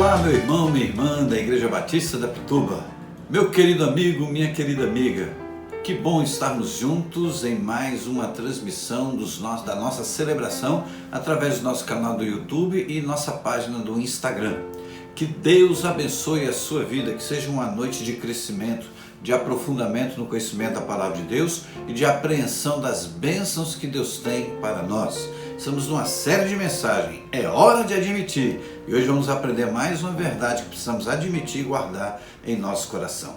Olá, meu irmão, minha irmã da Igreja Batista da Pituba, meu querido amigo, minha querida amiga, que bom estarmos juntos em mais uma transmissão da nossa celebração através do nosso canal do YouTube e nossa página do Instagram. Que Deus abençoe a sua vida, que seja uma noite de crescimento, de aprofundamento no conhecimento da Palavra de Deus e de apreensão das bênçãos que Deus tem para nós. Estamos numa série de mensagens, é hora de admitir, e hoje vamos aprender mais uma verdade que precisamos admitir e guardar em nosso coração.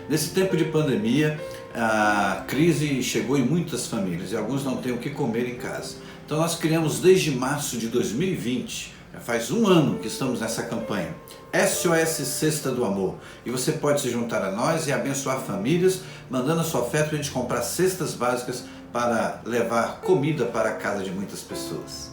Nesse tempo de pandemia, a crise chegou em muitas famílias e alguns não têm o que comer em casa. Então nós criamos desde março de 2020, já faz um ano que estamos nessa campanha, SOS Cesta do Amor. E você pode se juntar a nós e abençoar famílias, mandando a sua oferta para a gente comprar cestas básicas para levar comida para a casa de muitas pessoas.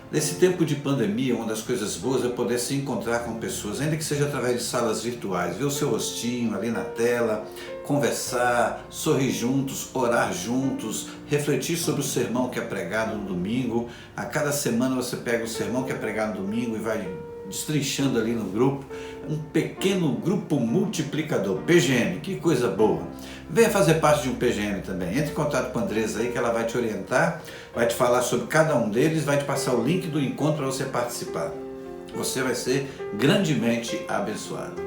Nesse tempo de pandemia, uma das coisas boas é poder se encontrar com pessoas, ainda que seja através de salas virtuais, ver o seu rostinho ali na tela, conversar, sorrir juntos, orar juntos, refletir sobre o sermão que é pregado no domingo. A cada semana você pega o sermão que é pregado no domingo e vai destrinchando ali no grupo, um pequeno grupo multiplicador, PGM, que coisa boa. Venha fazer parte de um PGM também, entre em contato com a Andresa aí que ela vai te orientar, vai te falar sobre cada um deles, vai te passar o link do encontro para você participar. Você vai ser grandemente abençoado.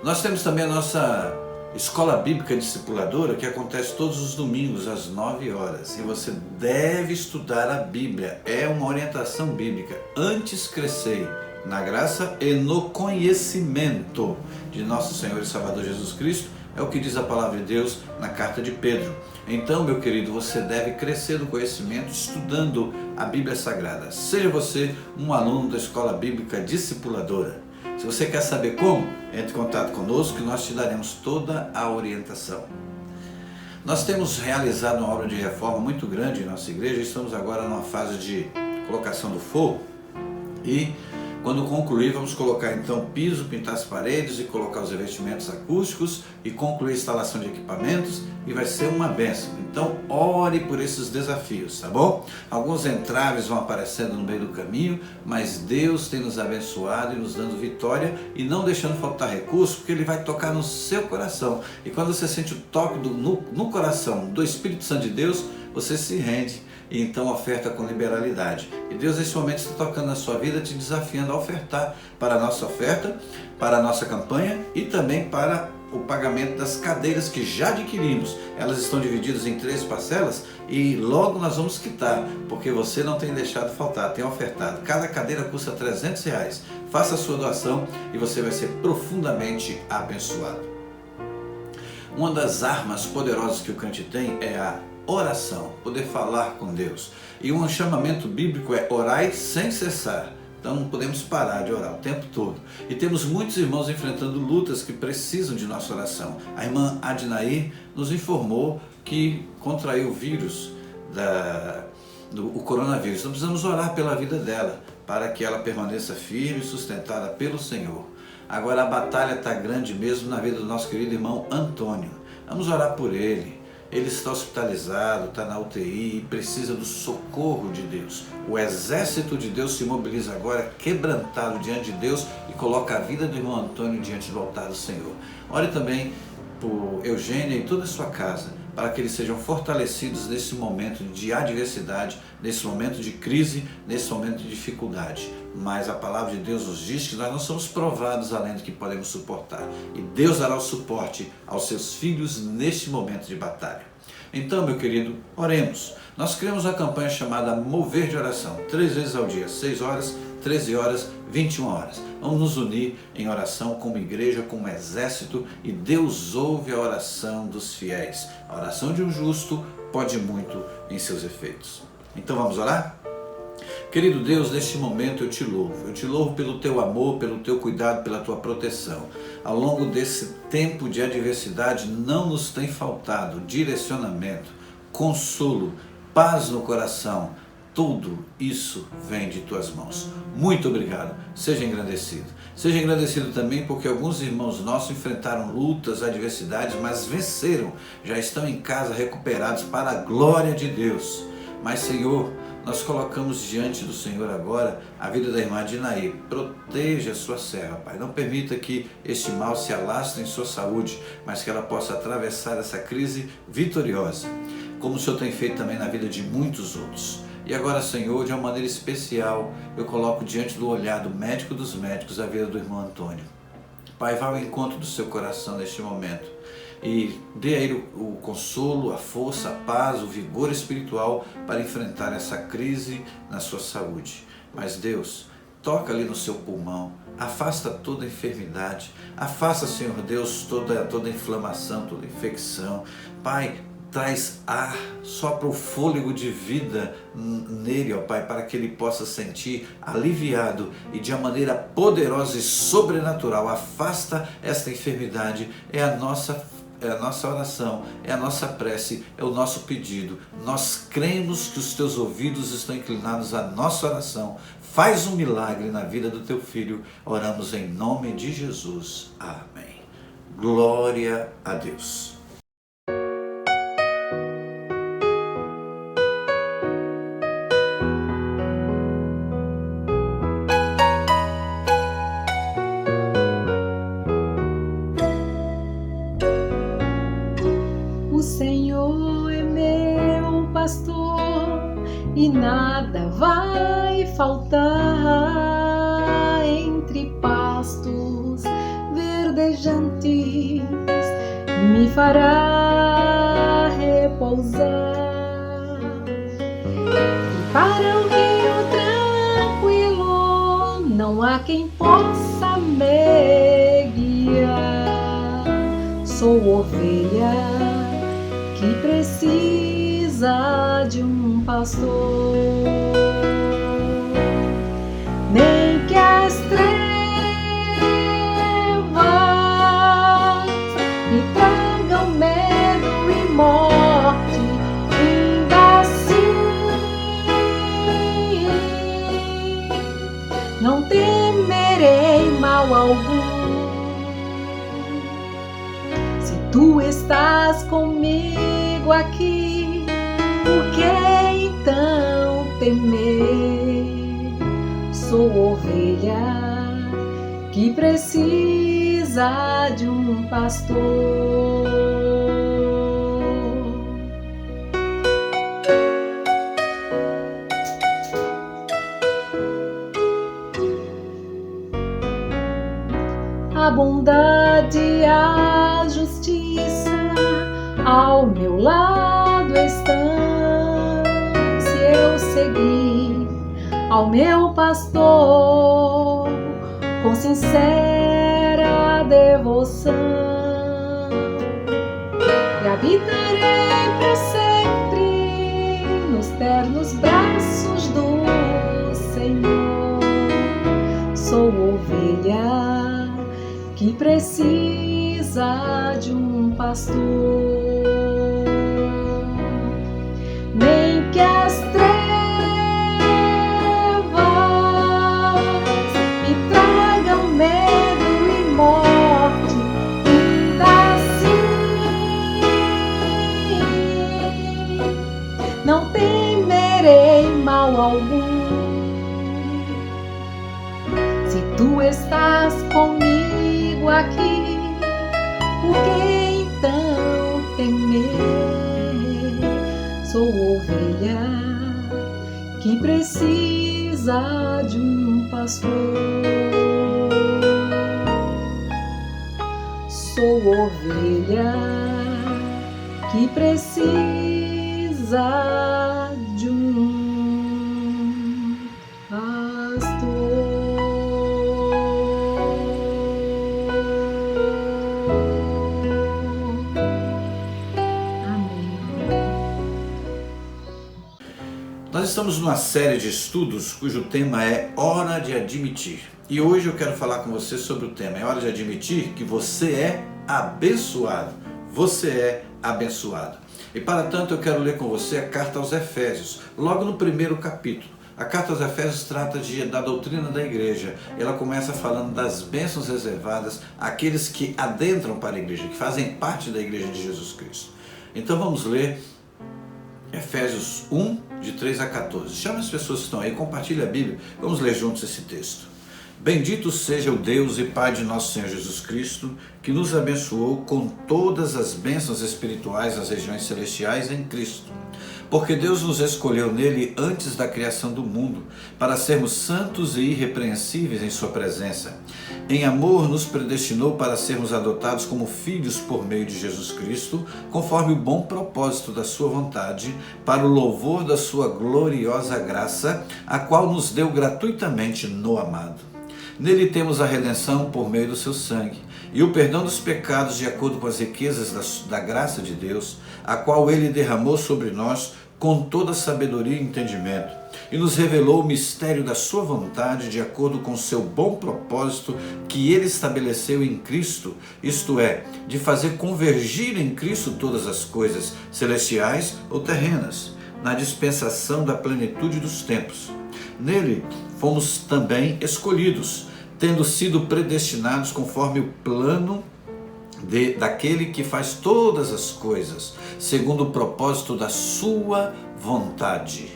Nós temos também a nossa Escola Bíblica Discipuladora, que acontece todos os domingos às 9 horas. E você deve estudar a Bíblia. É uma orientação bíblica. Antes crescei na graça e no conhecimento de nosso Senhor e Salvador Jesus Cristo. É o que diz a palavra de Deus na carta de Pedro. Então, meu querido, você deve crescer no conhecimento estudando a Bíblia Sagrada. Seja você um aluno da Escola Bíblica Discipuladora. Se você quer saber como, entre em contato conosco que nós te daremos toda a orientação. Nós temos realizado uma obra de reforma muito grande em nossa igreja, estamos agora numa fase de colocação do forro e quando concluir vamos colocar então piso, pintar as paredes e colocar os revestimentos acústicos e concluir a instalação de equipamentos e vai ser uma bênção. Então ore por esses desafios, tá bom? Alguns entraves vão aparecendo no meio do caminho, mas Deus tem nos abençoado e nos dando vitória e não deixando faltar recurso, porque Ele vai tocar no seu coração. E quando você sente o toque no coração do Espírito Santo de Deus, você se rende e então oferta com liberalidade. E Deus nesse momento está tocando na sua vida, te desafiando a ofertar para a nossa oferta, para a nossa campanha e também para o pagamento das cadeiras que já adquirimos. Elas estão divididas em 3 parcelas e logo nós vamos quitar, porque você não tem deixado faltar, tem ofertado. Cada cadeira custa R$300. Faça a sua doação e você vai ser profundamente abençoado. Uma das armas poderosas que o crente tem é a oração, poder falar com Deus. E um chamamento bíblico é orai sem cessar. Então não podemos parar de orar o tempo todo. E temos muitos irmãos enfrentando lutas que precisam de nossa oração. A irmã Adnair nos informou que contraiu o vírus, o coronavírus. Então precisamos orar pela vida dela, para que ela permaneça firme e sustentada pelo Senhor. Agora a batalha está grande mesmo na vida do nosso querido irmão Antônio. Vamos orar por ele. Ele está hospitalizado, está na UTI e precisa do socorro de Deus. O exército de Deus se mobiliza agora, quebrantado diante de Deus e coloca a vida do irmão Antônio diante do altar do Senhor. Ore também por Eugênia e toda a sua casa, para que eles sejam fortalecidos nesse momento de adversidade, nesse momento de crise, nesse momento de dificuldade. Mas a palavra de Deus nos diz que nós não somos provados além do que podemos suportar. E Deus dará o suporte aos seus filhos neste momento de batalha. Então, meu querido, oremos. Nós criamos uma campanha chamada Mover de Oração, 3 vezes ao dia, 6 horas, 13 horas, 21 horas. Vamos nos unir em oração como igreja, como exército, e Deus ouve a oração dos fiéis. A oração de um justo pode muito em seus efeitos. Então vamos orar? Querido Deus, neste momento eu te louvo pelo teu amor, pelo teu cuidado, pela tua proteção. Ao longo desse tempo de adversidade não nos tem faltado direcionamento, consolo, paz no coração. Tudo isso vem de tuas mãos. Muito obrigado. Seja engrandecido. Seja engrandecido também porque alguns irmãos nossos enfrentaram lutas, adversidades, mas venceram. Já estão em casa recuperados para a glória de Deus. Mas, Senhor, nós colocamos diante do Senhor agora a vida da irmã Dinaí. Proteja a sua serva, Pai. Não permita que este mal se alastre em sua saúde, mas que ela possa atravessar essa crise vitoriosa, como o Senhor tem feito também na vida de muitos outros. E agora, Senhor, de uma maneira especial, eu coloco diante do olhar do médico dos médicos a vida do irmão Antônio. Pai, vá ao encontro do seu coração neste momento e dê a ele o consolo, a força, a paz, o vigor espiritual para enfrentar essa crise na sua saúde. Mas Deus, toca ali no seu pulmão, afasta toda enfermidade, afasta, Senhor Deus, toda inflamação, toda infecção. Pai, traz ar, sopra o fôlego de vida nele, ó Pai, para que ele possa sentir aliviado e de uma maneira poderosa e sobrenatural. Afasta esta enfermidade, é a nossa oração, é a nossa prece, é o nosso pedido. Nós cremos que os teus ouvidos estão inclinados à nossa oração. Faz um milagre na vida do teu filho. Oramos em nome de Jesus. Amém. Glória a Deus. O Senhor é meu pastor e nada vai faltar. Entre pastos verdejantes me fará repousar. E para o rio tranquilo não há quem possa me guiar. Sou ovelha que precisa de um pastor. Nem que as trevas me tragam medo e morte, ainda assim não temerei mal algum. Se tu estás comigo aqui, por que então temer? Sou ovelha que precisa de um pastor. A bondade e a justiça ao meu lado estão. Se eu seguir ao meu pastor com sincera devoção, e habitarei para sempre nos ternos braços do Senhor. Sou ovelha que precisa de um pastor. Nem que as trevas me tragam medo e morte, ainda assim não temerei mal algum. Se tu estás comigo aqui, por que então temer? Sou ovelha que precisa de um pastor. Sou ovelha que precisa de um pastor. Nós estamos numa série de estudos cujo tema é Hora de Admitir. E hoje eu quero falar com você sobre o tema. É hora de admitir que você é abençoado. Você é abençoado. E para tanto eu quero ler com você a carta aos Efésios, logo no primeiro capítulo. A carta aos Efésios trata da doutrina da igreja. Ela começa falando das bênçãos reservadas àqueles que adentram para a igreja, que fazem parte da igreja de Jesus Cristo. Então vamos ler Efésios 1, de 3 a 14. Chama as pessoas que estão aí, compartilha a Bíblia. Vamos ler juntos esse texto. Bendito seja o Deus e Pai de nosso Senhor Jesus Cristo, que nos abençoou com todas as bênçãos espirituais nas regiões celestiais em Cristo. Porque Deus nos escolheu nele antes da criação do mundo, para sermos santos e irrepreensíveis em sua presença. Em amor nos predestinou para sermos adotados como filhos por meio de Jesus Cristo, conforme o bom propósito da sua vontade, para o louvor da sua gloriosa graça, a qual nos deu gratuitamente no amado. Nele temos a redenção por meio do seu sangue, e o perdão dos pecados de acordo com as riquezas da graça de Deus, a qual ele derramou sobre nós com toda sabedoria e entendimento, e nos revelou o mistério da sua vontade de acordo com o seu bom propósito que ele estabeleceu em Cristo, isto é, de fazer convergir em Cristo todas as coisas, celestiais ou terrenas, na dispensação da plenitude dos tempos. Nele fomos também escolhidos, tendo sido predestinados conforme o plano daquele que faz todas as coisas, segundo o propósito da sua vontade,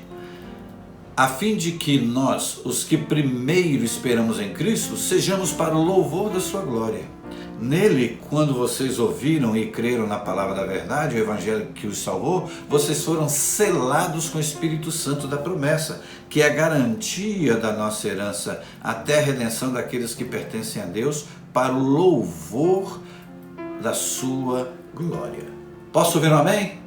a fim de que nós, os que primeiro esperamos em Cristo, sejamos para o louvor da sua glória. Nele, quando vocês ouviram e creram na palavra da verdade, o evangelho que os salvou, vocês foram selados com o Espírito Santo da promessa, que é a garantia da nossa herança, até a redenção daqueles que pertencem a Deus, para o louvor da sua glória. Posso ouvir um amém?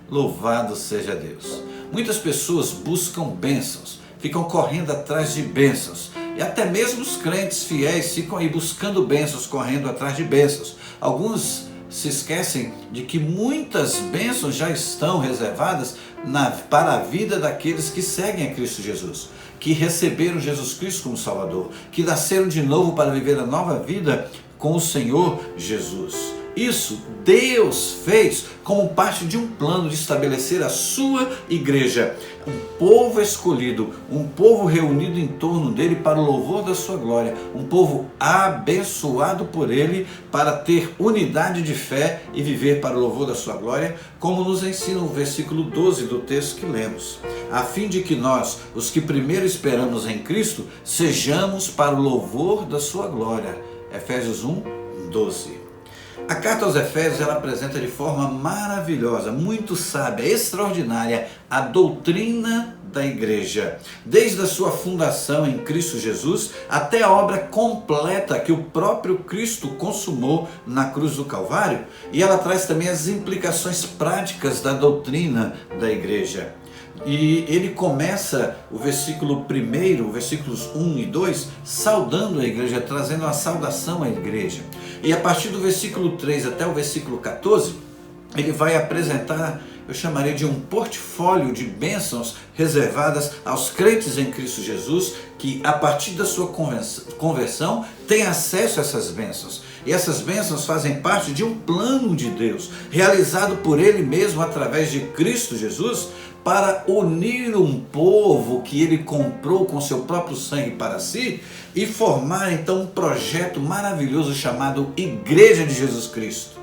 Louvado seja Deus. Muitas pessoas buscam bênçãos, ficam correndo atrás de bênçãos, e até mesmo os crentes fiéis ficam aí buscando bênçãos, correndo atrás de bênçãos. Alguns se esquecem de que muitas bênçãos já estão reservadas para a vida daqueles que seguem a Cristo Jesus, que receberam Jesus Cristo como Salvador, que nasceram de novo para viver a nova vida com o Senhor Jesus. Isso Deus fez como parte de um plano de estabelecer a sua igreja, um povo escolhido, um povo reunido em torno dele para o louvor da sua glória, um povo abençoado por ele para ter unidade de fé e viver para o louvor da sua glória, como nos ensina o versículo 12 do texto que lemos, a fim de que nós, os que primeiro esperamos em Cristo, sejamos para o louvor da sua glória. Efésios 1, 12. A carta aos Efésios, ela apresenta de forma maravilhosa, muito sábia, extraordinária, a doutrina da igreja, desde a sua fundação em Cristo Jesus até a obra completa que o próprio Cristo consumou na cruz do Calvário, e ela traz também as implicações práticas da doutrina da igreja. E ele começa o versículo 1, versículos 1 e 2, saudando a igreja, trazendo uma saudação à igreja. E a partir do versículo 3 até o versículo 14, ele vai apresentar, eu chamaria de um portfólio de bênçãos reservadas aos crentes em Cristo Jesus, que a partir da sua conversão têm acesso a essas bênçãos. E essas bênçãos fazem parte de um plano de Deus, realizado por Ele mesmo através de Cristo Jesus, para unir um povo que Ele comprou com seu próprio sangue para si e formar então um projeto maravilhoso chamado Igreja de Jesus Cristo.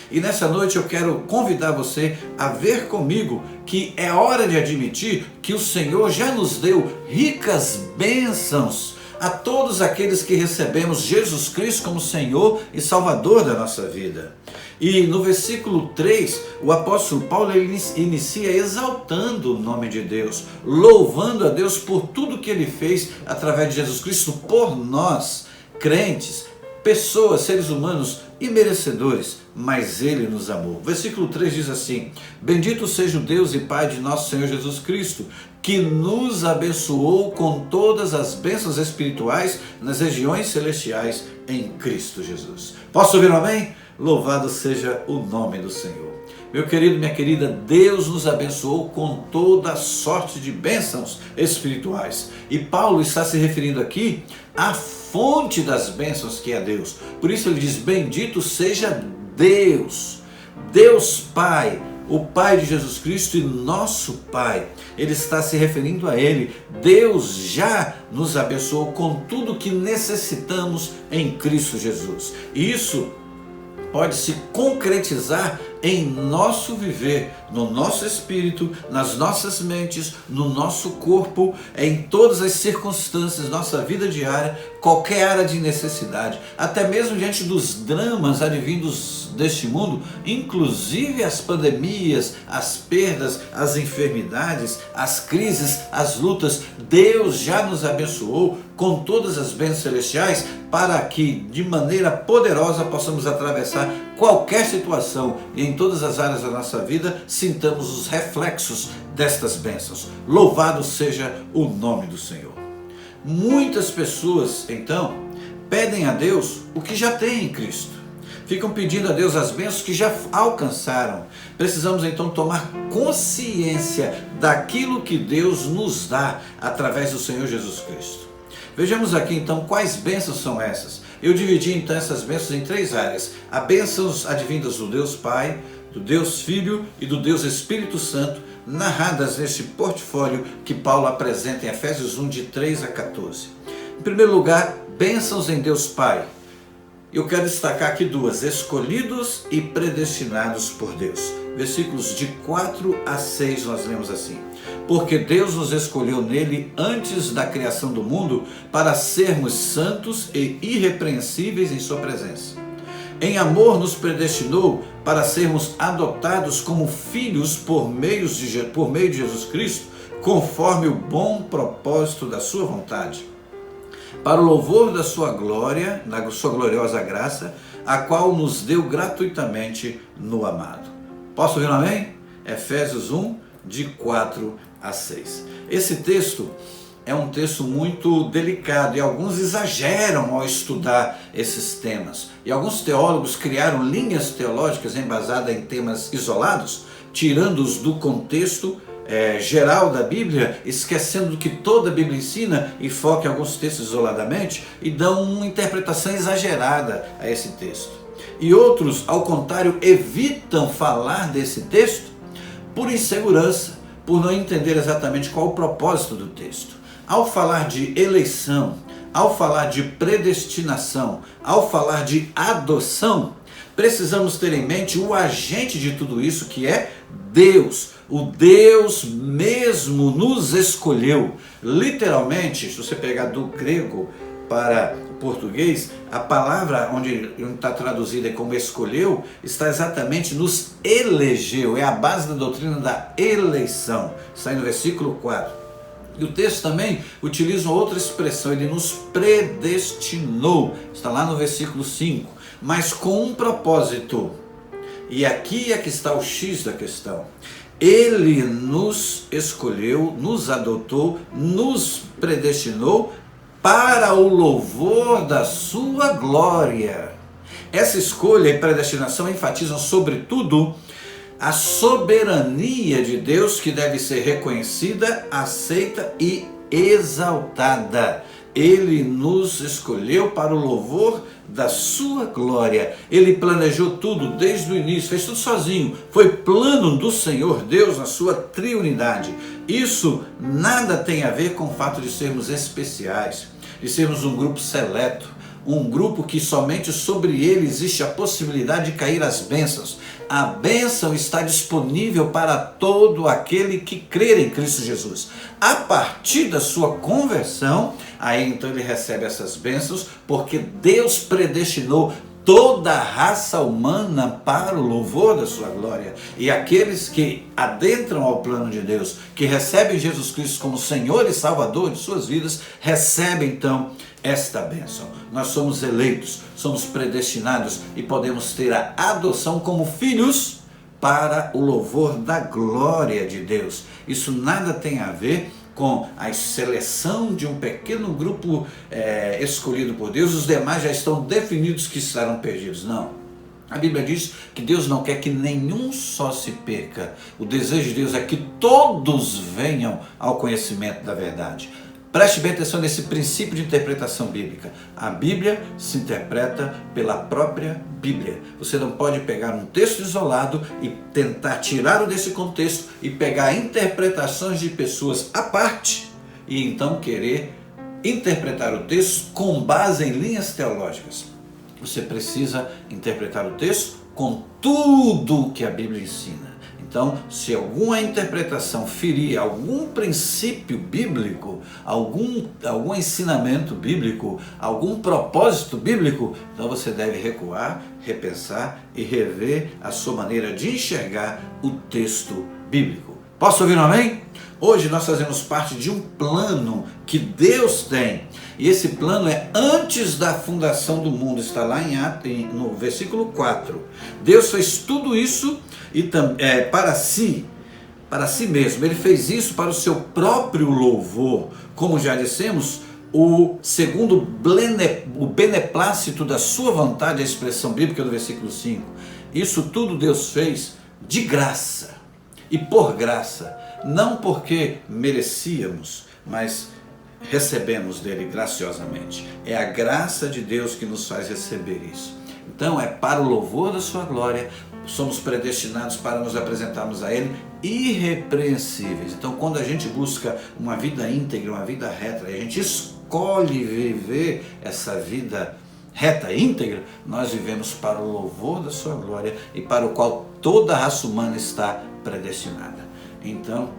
E nessa noite eu quero convidar você a ver comigo que é hora de admitir que o Senhor já nos deu ricas bênçãos a todos aqueles que recebemos Jesus Cristo como Senhor e Salvador da nossa vida. E no versículo 3, o apóstolo Paulo inicia exaltando o nome de Deus, louvando a Deus por tudo que Ele fez através de Jesus Cristo por nós, crentes, pessoas, seres humanos imerecedores, mas Ele nos amou. Versículo 3 diz assim: bendito seja o Deus e Pai de nosso Senhor Jesus Cristo, que nos abençoou com todas as bênçãos espirituais nas regiões celestiais em Cristo Jesus. Posso ouvir um amém? Louvado seja o nome do Senhor. Meu querido, minha querida, Deus nos abençoou com toda sorte de bênçãos espirituais. E Paulo está se referindo aqui à fonte das bênçãos que é Deus. Por isso ele diz: bendito seja Deus, Deus Pai, o Pai de Jesus Cristo e nosso Pai. Ele está se referindo a Ele. Deus já nos abençoou com tudo que necessitamos em Cristo Jesus. E isso pode se concretizar em nosso viver, no nosso espírito, nas nossas mentes, no nosso corpo, em todas as circunstâncias, nossa vida diária, qualquer área de necessidade, até mesmo diante dos dramas advindos deste mundo, inclusive as pandemias, as perdas, as enfermidades, as crises, as lutas. Deus já nos abençoou com todas as bênçãos celestiais para que de maneira poderosa possamos atravessar qualquer situação e em todas as áreas da nossa vida sintamos os reflexos destas bênçãos. Louvado seja o nome do Senhor. Muitas pessoas, então, pedem a Deus o que já têm em Cristo. Ficam pedindo a Deus as bênçãos que já alcançaram. Precisamos então tomar consciência daquilo que Deus nos dá através do Senhor Jesus Cristo. Vejamos aqui então quais bênçãos são essas. Eu dividi então essas bênçãos em 3 áreas. As bênçãos advindas do Deus Pai, do Deus Filho e do Deus Espírito Santo, narradas neste portfólio que Paulo apresenta em Efésios 1, de 3 a 14. Em primeiro lugar, bênçãos em Deus Pai. Eu quero destacar aqui 2, escolhidos e predestinados por Deus. Versículos de 4 a 6 nós lemos assim: porque Deus nos escolheu nele antes da criação do mundo para sermos santos e irrepreensíveis em sua presença. Em amor nos predestinou para sermos adotados como filhos por meio de Jesus Cristo, conforme o bom propósito da sua vontade, para o louvor da sua glória, da sua gloriosa graça, a qual nos deu gratuitamente no amado. Posso ouvir um amém? Efésios 1, de 4 a 6. Esse texto é um texto muito delicado e alguns exageram ao estudar esses temas. E alguns teólogos criaram linhas teológicas embasadas em temas isolados, tirando-os do contexto geral da Bíblia, esquecendo do que toda a Bíblia ensina e foca em alguns textos isoladamente e dão uma interpretação exagerada a esse texto. E outros, ao contrário, evitam falar desse texto por insegurança, por não entender exatamente qual o propósito do texto. Ao falar de eleição, ao falar de predestinação, ao falar de adoção, precisamos ter em mente o agente de tudo isso, que é Deus. O Deus mesmo nos escolheu. Literalmente, se você pegar do grego para o português, a palavra onde está traduzida como escolheu, está exatamente nos elegeu. É a base da doutrina da eleição. Está aí no versículo 4. E o texto também utiliza outra expressão, ele nos predestinou. Está lá no versículo 5. Mas com um propósito. E aqui é que está o X da questão. Ele nos escolheu, nos adotou, nos predestinou para o louvor da sua glória. Essa escolha e predestinação enfatizam sobretudo a soberania de Deus, que deve ser reconhecida, aceita e exaltada. Ele nos escolheu para o louvor da sua glória. Ele planejou tudo desde o início, fez tudo sozinho. Foi plano do Senhor Deus na sua triunidade. Isso nada tem a ver com o fato de sermos especiais, de sermos um grupo seleto, um grupo que somente sobre ele existe a possibilidade de cair as bênçãos. A bênção está disponível para todo aquele que crer em Cristo Jesus. A partir da sua conversão, aí então ele recebe essas bênçãos, porque Deus predestinou toda a raça humana para o louvor da sua glória. E aqueles que adentram ao plano de Deus, que recebem Jesus Cristo como Senhor e Salvador de suas vidas, recebem então esta bênção. Nós somos eleitos, somos predestinados e podemos ter a adoção como filhos para o louvor da glória de Deus. Isso nada tem a ver com a seleção de um pequeno grupo escolhido por Deus, os demais já estão definidos que estarão perdidos. Não. A Bíblia diz que Deus não quer que nenhum só se perca. O desejo de Deus é que todos venham ao conhecimento da verdade. Preste bem atenção nesse princípio de interpretação bíblica. A Bíblia se interpreta pela própria Bíblia. Você não pode pegar um texto isolado e tentar tirá-lo desse contexto e pegar interpretações de pessoas à parte e então querer interpretar o texto com base em linhas teológicas. Você precisa interpretar o texto com tudo que a Bíblia ensina. Então, se alguma interpretação ferir algum princípio bíblico, algum ensinamento bíblico, algum propósito bíblico, então você deve recuar, repensar e rever a sua maneira de enxergar o texto bíblico. Posso ouvir um amém? Hoje nós fazemos parte de um plano que Deus tem. E esse plano é antes da fundação do mundo. Está lá no versículo 4. Deus fez tudo isso para si mesmo. Ele fez isso para o seu próprio louvor. Como já dissemos, segundo o beneplácito da sua vontade, a expressão bíblica do versículo 5. Isso tudo Deus fez de graça e por graça. Não porque merecíamos, mas recebemos dele graciosamente. É a graça de Deus que nos faz receber isso. Então é para o louvor da sua glória, somos predestinados para nos apresentarmos a ele irrepreensíveis. Então quando a gente busca uma vida íntegra, uma vida reta, a gente escolhe viver essa vida reta e íntegra, nós vivemos para o louvor da sua glória e para o qual toda a raça humana está predestinada. Então,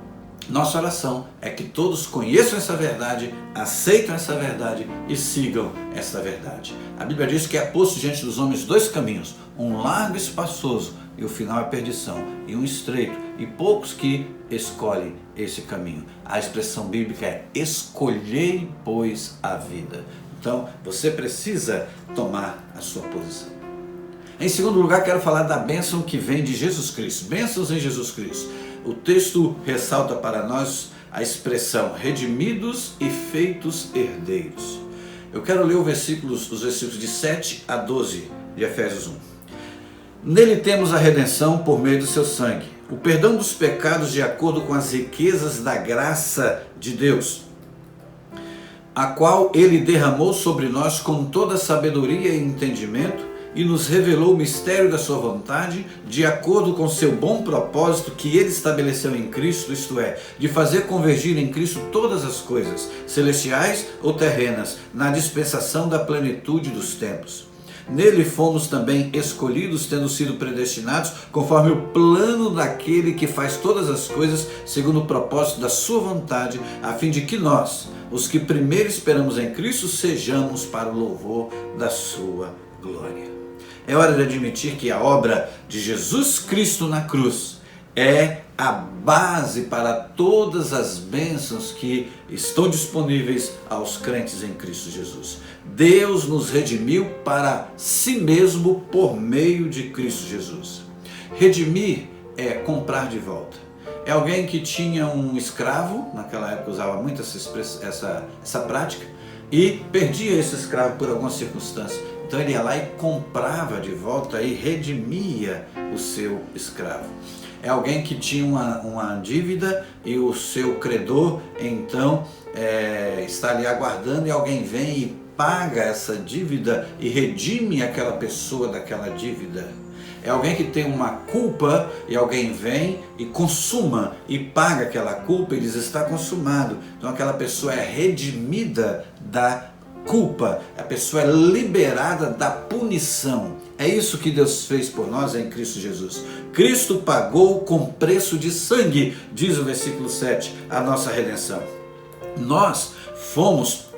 nossa oração é que todos conheçam essa verdade, aceitem essa verdade e sigam essa verdade. A Bíblia diz que é posto diante dos homens dois caminhos, um largo e espaçoso, e o final é perdição, e um estreito, e poucos que escolhem esse caminho. A expressão bíblica é: escolhei, pois, a vida. Então, você precisa tomar a sua posição. Em segundo lugar, quero falar da bênção que vem de Jesus Cristo. Bênçãos em Jesus Cristo. O texto ressalta para nós a expressão redimidos e feitos herdeiros. Eu quero ler os versículos de 7 a 12 de Efésios 1. Nele temos a redenção por meio do seu sangue, o perdão dos pecados de acordo com as riquezas da graça de Deus, a qual ele derramou sobre nós com toda sabedoria e entendimento, e nos revelou o mistério da sua vontade, de acordo com seu bom propósito que ele estabeleceu em Cristo, isto é, de fazer convergir em Cristo todas as coisas, celestiais ou terrenas, na dispensação da plenitude dos tempos. Nele fomos também escolhidos, tendo sido predestinados, conforme o plano daquele que faz todas as coisas, segundo o propósito da sua vontade, a fim de que nós, os que primeiro esperamos em Cristo, sejamos para o louvor da sua glória. É hora de admitir que a obra de Jesus Cristo na cruz é a base para todas as bênçãos que estão disponíveis aos crentes em Cristo Jesus. Deus nos redimiu para si mesmo por meio de Cristo Jesus. Redimir é comprar de volta. É alguém que tinha um escravo, naquela época usava muito essa prática, e perdia esse escravo por alguma circunstância. Então ele ia lá e comprava de volta e redimia o seu escravo. É alguém que tinha uma dívida e o seu credor então está ali aguardando, e alguém vem e paga essa dívida e redime aquela pessoa daquela dívida. É alguém que tem uma culpa e alguém vem e consuma e paga aquela culpa e diz: está consumado. Então aquela pessoa é redimida da culpa, a pessoa é liberada da punição. É isso que Deus fez por nós em Cristo Jesus. Cristo pagou com preço de sangue, diz o versículo 7, a nossa redenção. Nós fomos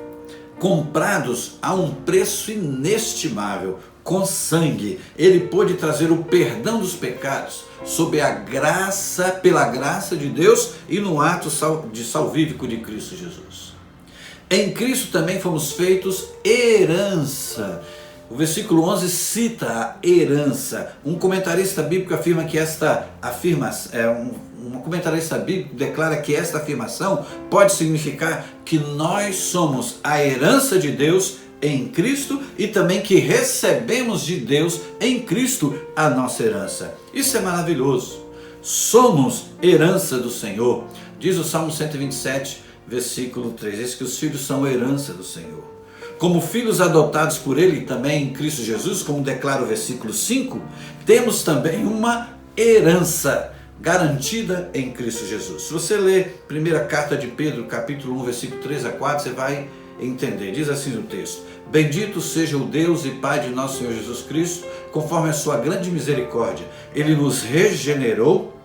comprados a um preço inestimável, com sangue. Ele pôde trazer o perdão dos pecados pela graça de Deus e no ato salvífico de Cristo Jesus. Em Cristo também fomos feitos herança. O versículo 11 cita a herança. Um comentarista bíblico afirma que um comentarista bíblico declara que esta afirmação pode significar que nós somos a herança de Deus em Cristo e também que recebemos de Deus em Cristo a nossa herança. Isso é maravilhoso. Somos herança do Senhor. Diz o Salmo 127, versículo 3, diz que os filhos são herança do Senhor. Como filhos adotados por Ele também em Cristo Jesus, como declara o versículo 5, temos também uma herança garantida em Cristo Jesus. Se você ler 1ª carta de Pedro, capítulo 1, versículo 3 a 4, você vai entender. Diz assim o texto: bendito seja o Deus e Pai de nosso Senhor Jesus Cristo, conforme a sua grande misericórdia. Ele nos regenerou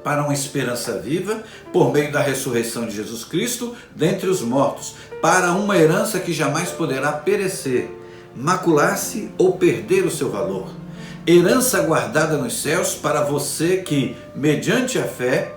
para uma esperança viva, por meio da ressurreição de Jesus Cristo dentre os mortos, para uma herança que jamais poderá perecer, macular-se ou perder o seu valor. Herança guardada nos céus para você que, mediante a fé,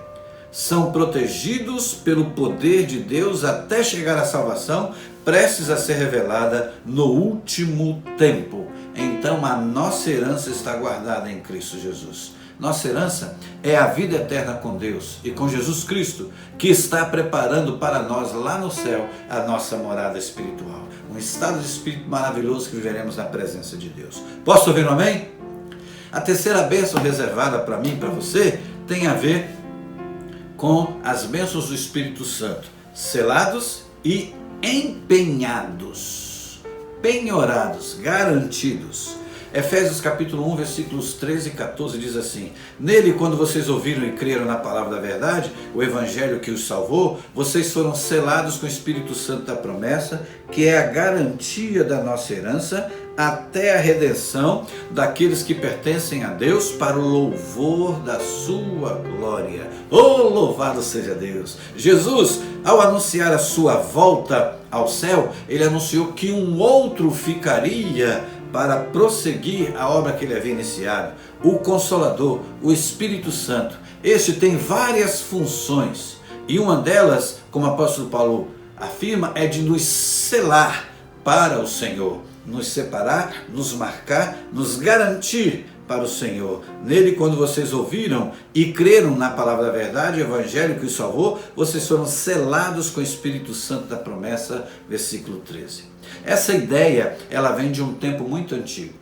são protegidos pelo poder de Deus até chegar à salvação, prestes a ser revelada no último tempo. Então a nossa herança está guardada em Cristo Jesus. Nossa herança é a vida eterna com Deus e com Jesus Cristo, que está preparando para nós lá no céu a nossa morada espiritual. Um estado de espírito maravilhoso que viveremos na presença de Deus. Posso ouvir um amém? A terceira bênção reservada para mim e para você tem a ver com as bênçãos do Espírito Santo, selados e empenhados, penhorados, garantidos. Efésios capítulo 1, versículos 13 e 14 diz assim: nele, quando vocês ouviram e creram na palavra da verdade, o evangelho que os salvou, vocês foram selados com o Espírito Santo da promessa, que é a garantia da nossa herança, até a redenção daqueles que pertencem a Deus, para o louvor da sua glória. Oh, louvado seja Deus! Jesus, ao anunciar a sua volta ao céu, ele anunciou que um outro ficaria para prosseguir a obra que ele havia iniciado, o Consolador, o Espírito Santo. Este tem várias funções, e uma delas, como o apóstolo Paulo afirma, é de nos selar para o Senhor, nos separar, nos marcar, nos garantir para o Senhor. Nele, quando vocês ouviram e creram na palavra da verdade, o evangelho que os salvou, vocês foram selados com o Espírito Santo da promessa, versículo 13. Essa ideia, ela vem de um tempo muito antigo.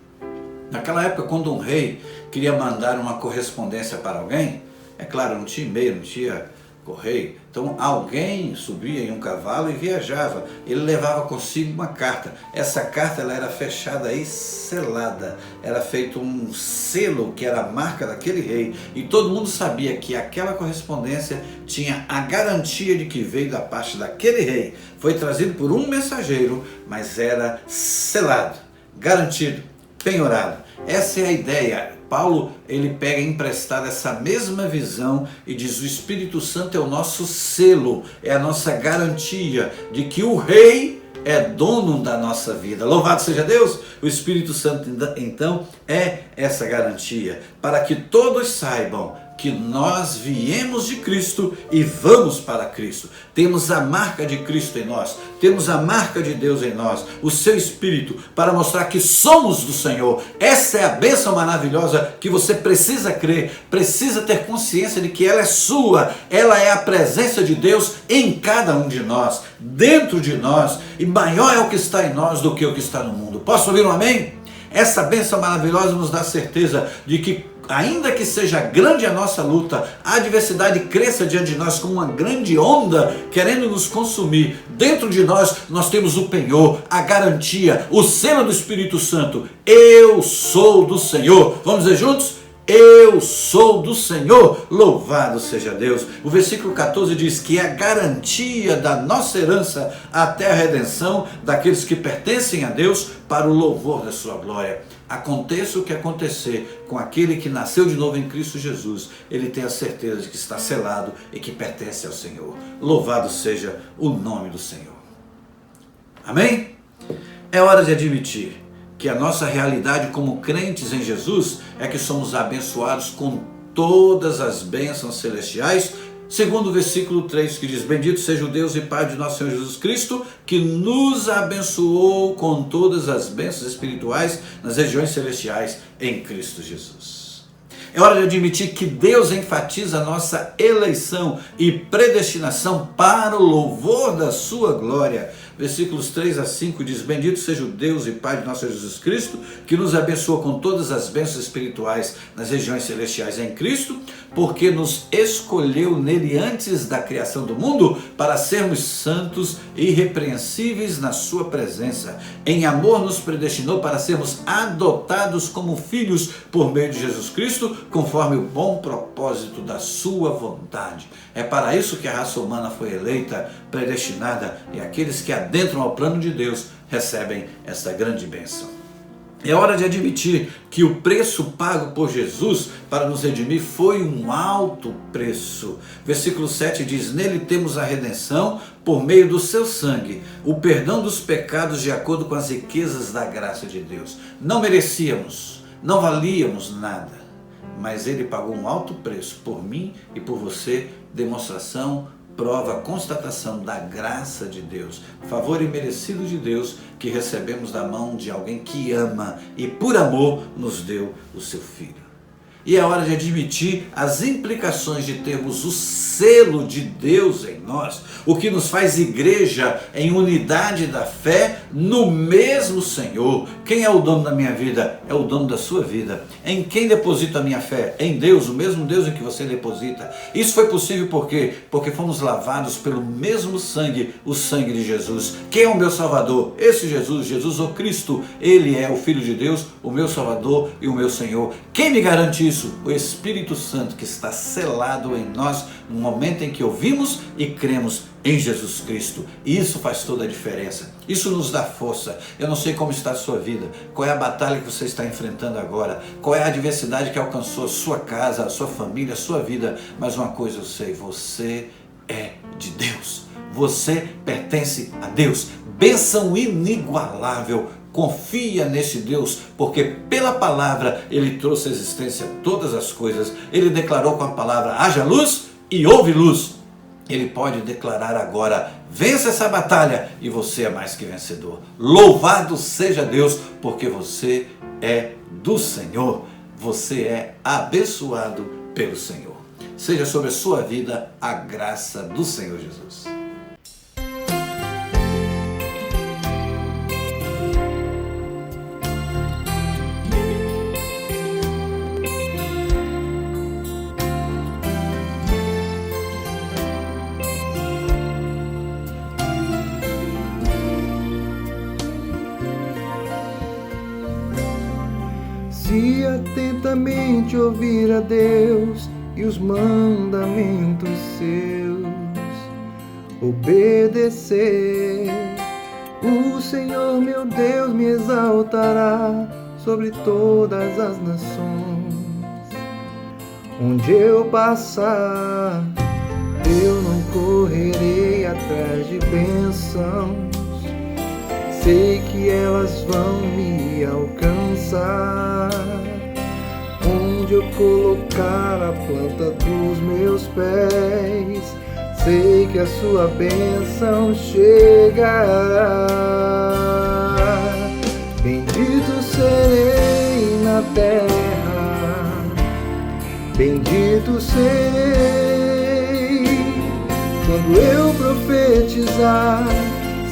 Naquela época, quando um rei queria mandar uma correspondência para alguém, é claro, não tinha e-mail, não tinha correio, então alguém subia em um cavalo e viajava, ele levava consigo uma carta. Essa carta, ela era fechada e selada, era feito um selo que era a marca daquele rei, e todo mundo sabia que aquela correspondência tinha a garantia de que veio da parte daquele rei, foi trazido por um mensageiro, mas era selado, garantido, penhorado. Essa é a ideia. Paulo, ele pega emprestada essa mesma visão e diz: o Espírito Santo é o nosso selo, é a nossa garantia de que o rei é dono da nossa vida. Louvado seja Deus! O Espírito Santo, então, é essa garantia, para que todos saibam que nós viemos de Cristo e vamos para Cristo. Temos a marca de Cristo em nós, temos a marca de Deus em nós, o seu Espírito, para mostrar que somos do Senhor. Essa é a bênção maravilhosa que você precisa crer, precisa ter consciência de que ela é sua, ela é a presença de Deus em cada um de nós, dentro de nós, e maior é o que está em nós do que o que está no mundo. Posso ouvir um amém? Essa bênção maravilhosa nos dá certeza de que, ainda que seja grande a nossa luta, a adversidade cresça diante de nós como uma grande onda querendo nos consumir, dentro de nós temos o penhor, a garantia, o selo do Espírito Santo. Eu sou do Senhor. Vamos dizer juntos? Eu sou do Senhor, louvado seja Deus. O versículo 14 diz que é a garantia da nossa herança até a redenção daqueles que pertencem a Deus, para o louvor da sua glória. Aconteça o que acontecer com aquele que nasceu de novo em Cristo Jesus, ele tem a certeza de que está selado e que pertence ao Senhor. Louvado seja o nome do Senhor. Amém? É hora de admitir que a nossa realidade como crentes em Jesus é que somos abençoados com todas as bênçãos celestiais, segundo o versículo 3, que diz: bendito seja o Deus e Pai de nosso Senhor Jesus Cristo, que nos abençoou com todas as bênçãos espirituais nas regiões celestiais em Cristo Jesus. É hora de admitir que Deus enfatiza a nossa eleição e predestinação para o louvor da sua glória. Versículos 3 a 5 diz: bendito seja o Deus e Pai de nosso Senhor Jesus Cristo, que nos abençoou com todas as bênçãos espirituais nas regiões celestiais em Cristo, porque nos escolheu nele antes da criação do mundo para sermos santos e irrepreensíveis na sua presença. Em amor nos predestinou para sermos adotados como filhos por meio de Jesus Cristo, conforme o bom propósito da sua vontade. É para isso que a raça humana foi eleita, predestinada, e aqueles que a adentram ao plano de Deus recebem essa grande bênção. É hora de admitir que o preço pago por Jesus para nos redimir foi um alto preço. Versículo 7 diz: nele temos a redenção por meio do seu sangue, o perdão dos pecados de acordo com as riquezas da graça de Deus. Não merecíamos, não valíamos nada, mas ele pagou um alto preço por mim e por você, demonstração, prova, constatação da graça de Deus, favor imerecido de Deus que recebemos da mão de alguém que ama e por amor nos deu o seu Filho. E é hora de admitir as implicações de termos o selo de Deus em nós, o que nos faz igreja em unidade da fé no mesmo Senhor. Quem é o dono da minha vida? É o dono da sua vida. Em quem deposito a minha fé? Em Deus, o mesmo Deus em que você deposita. Isso foi possível por quê? Porque fomos lavados pelo mesmo sangue, o sangue de Jesus. Quem é o meu Salvador? Esse Jesus, Jesus o Cristo. Ele é o Filho de Deus, o meu Salvador e o meu Senhor. Quem me garante isso? O Espírito Santo, que está selado em nós no momento em que ouvimos e cremos em Jesus Cristo. E isso faz toda a diferença. Isso nos dá força. Eu não sei como está a sua vida, qual é a batalha que você está enfrentando agora, qual é a adversidade que alcançou a sua casa, a sua família, a sua vida, mas uma coisa eu sei: você é de Deus. Você pertence a Deus. Bênção inigualável. Confia nesse Deus, porque pela palavra Ele trouxe à existência todas as coisas. Ele declarou com a palavra: haja luz e houve luz. Ele pode declarar agora: vença essa batalha e você é mais que vencedor. Louvado seja Deus, porque você é do Senhor. Você é abençoado pelo Senhor. Seja sobre a sua vida a graça do Senhor Jesus. Se atentamente ouvir a Deus e os mandamentos seus, obedecer, o Senhor meu Deus me exaltará sobre todas as nações. Onde eu passar, eu não correrei atrás de bênçãos, sei que elas vão me alcançar. Onde eu colocar a planta dos meus pés, sei que a sua bênção chegará. Bendito serei na terra, bendito serei quando eu profetizar.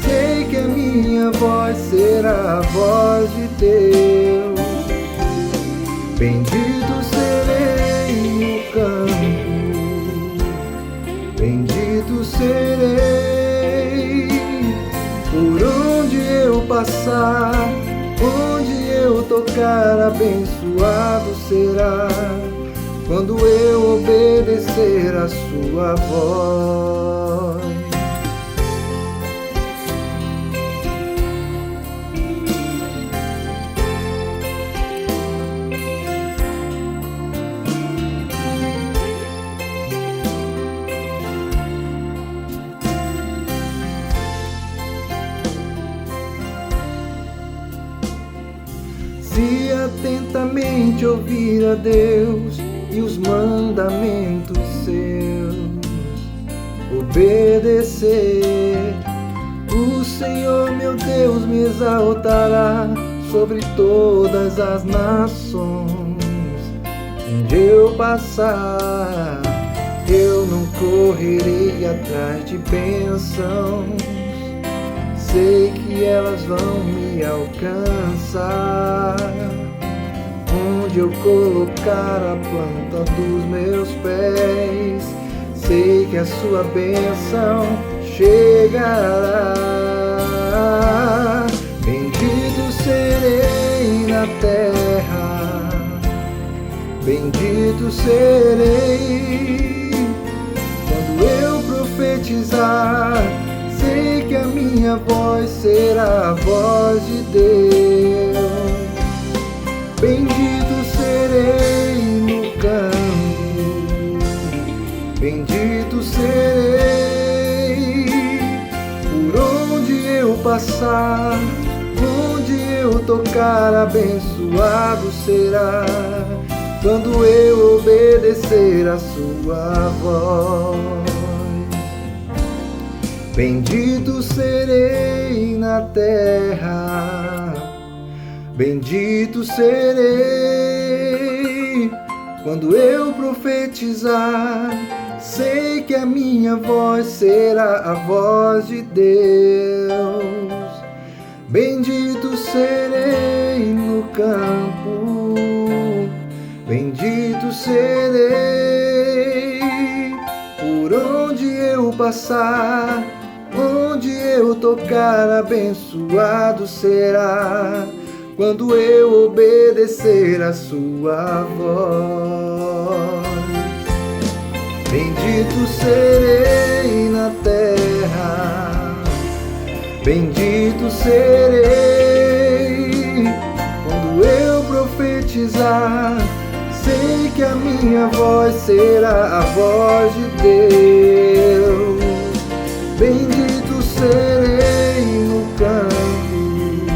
Sei que a minha voz será a voz de Deus. Bendito serei no campo, bendito serei por onde eu passar, onde eu tocar, abençoado será quando eu obedecer a sua voz. Se atentamente ouvir a Deus e os mandamentos seus, obedecer, o Senhor meu Deus me exaltará sobre todas as nações. Onde eu passar, eu não correrei atrás de bênçãos, sei que elas vão me alcançar. Onde eu colocar a planta dos meus pés, sei que a sua bênção chegará. Bendito serei na terra, bendito serei quando eu profetizar. Sei que a minha minha voz será a voz de Deus. Bendito serei no campo, bendito serei por onde eu passar, onde eu tocar, abençoado será quando eu obedecer a sua voz. Bendito serei na terra, bendito serei quando eu profetizar. Sei que a minha voz será a voz de Deus. Bendito serei no campo, bendito serei por onde eu passar, onde eu tocar, abençoado será quando eu obedecer a sua voz. Bendito serei na terra, bendito serei quando eu profetizar. Sei que a minha voz será a voz de Deus. Bendito serei no campo,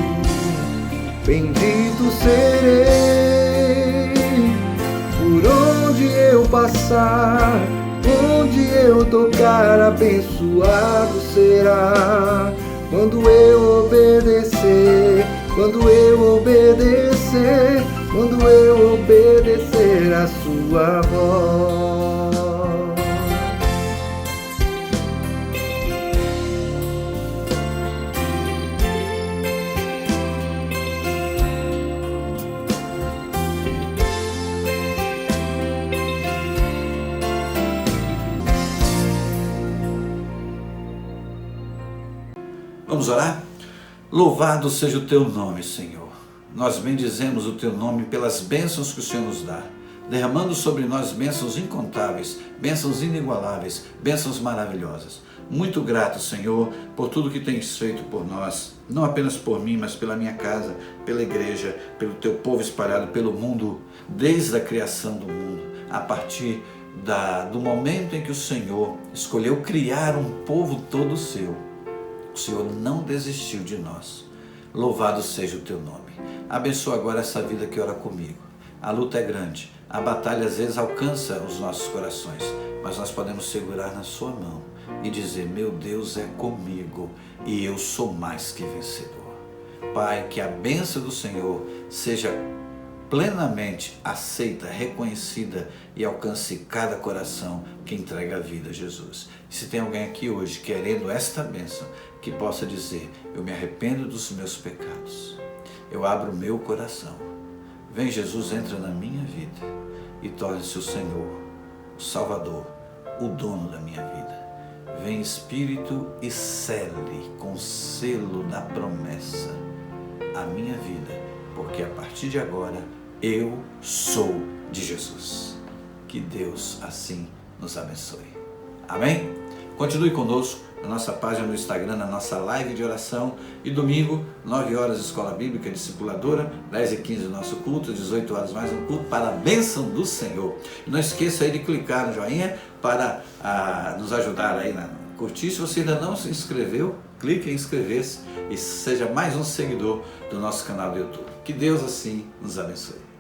bendito serei por onde eu passar, onde eu tocar, abençoado será quando eu obedecer, quando eu obedecer, quando eu obedecer a sua voz. Vamos orar? Louvado seja o teu nome, Senhor. Nós bendizemos o teu nome pelas bênçãos que o Senhor nos dá, derramando sobre nós bênçãos incontáveis, bênçãos inigualáveis, bênçãos maravilhosas. Muito grato, Senhor, por tudo que tens feito por nós, não apenas por mim, mas pela minha casa, pela igreja, pelo teu povo espalhado pelo mundo, desde a criação do mundo, a partir do momento em que o Senhor escolheu criar um povo todo seu. O Senhor não desistiu de nós. Louvado seja o teu nome. Abençoa agora essa vida que ora comigo. A luta é grande, a batalha às vezes alcança os nossos corações, mas nós podemos segurar na sua mão e dizer: meu Deus é comigo e eu sou mais que vencedor. Pai, que a bênção do Senhor seja plenamente aceita, reconhecida e alcance cada coração que entrega a vida a Jesus. E se tem alguém aqui hoje querendo esta bênção, que possa dizer: eu me arrependo dos meus pecados, eu abro o meu coração, vem Jesus, entra na minha vida e torne-se o Senhor, o Salvador, o dono da minha vida. Vem Espírito e sele com o selo da promessa a minha vida, porque a partir de agora eu sou de Jesus. Que Deus assim nos abençoe. Amém? Continue conosco na nossa página no Instagram, na nossa live de oração. E domingo, 9 horas, Escola Bíblica Discipuladora, 10h15 nosso culto, 18 horas mais um culto para a bênção do Senhor. E não esqueça aí de clicar no joinha para nos ajudar aí na curtir. Se você ainda não se inscreveu, clique em inscrever-se e seja mais um seguidor do nosso canal do YouTube. Que Deus assim nos abençoe.